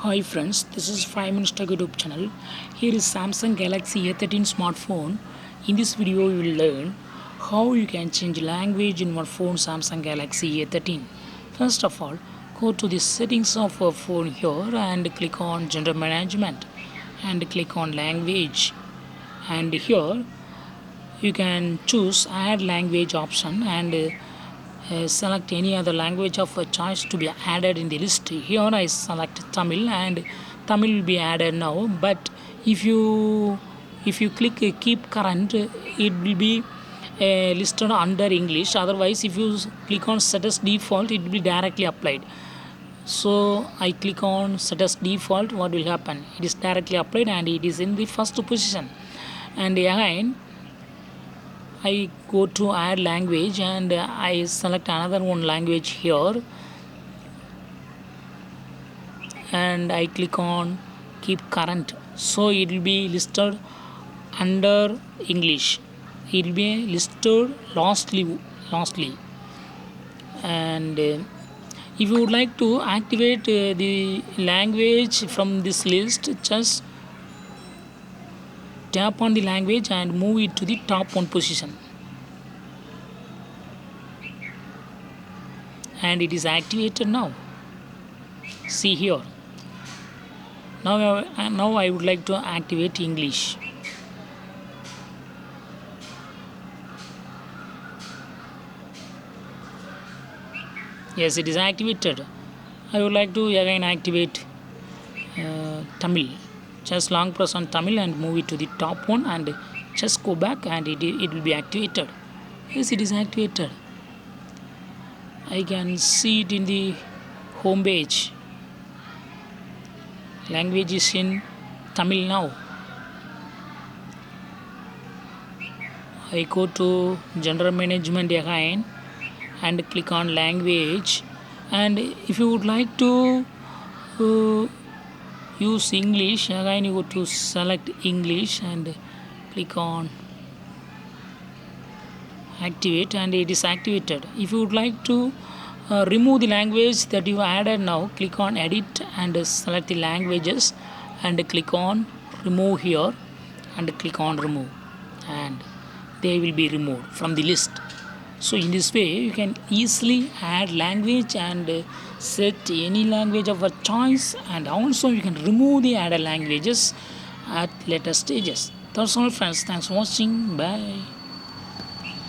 Hi friends, this is 5 Minutes Tech YouTube channel. Here is Samsung Galaxy A13 smartphone. In this video you will learn how you can change language in your phone Samsung Galaxy A13. First of all, go to the settings of your phone here and click on General Management and click on Language. And here you can choose Add Language option and select any other language of a choice to be added in the list. Here I select Tamil and Tamil will be added now, but if you click keep current, it will be listed under English. Otherwise, if you click on set as default, it will be directly applied. So I click on set as default. What will happen? It is directly applied and it is in the first position. And again I go to add language and I select another one language here and I click on keep current, so it will be listed under English. It will be listed lastly. And if you would like to activate the language from this list, just tap on the language and move it to the top one position, and it is activated now. See here. Now I would like to activate English. Yes, it is activated. I would like to again activate Tamil. Just long press on Tamil and move it to the top one and just go back and it will be activated. Yes, it is activated. I can see it in the home page. Language is in Tamil now. I go to General Management again and click on Language, and if you would like to use English, again you go to select English and click on activate and it is activated. If you would like to remove the language that you added now, click on edit and select the languages and click on remove here and click on remove, and they will be removed from the list. So in this way you can easily add language and set any language of a choice, and also you can remove the added languages at later stages. That's all friends, thanks for watching, bye.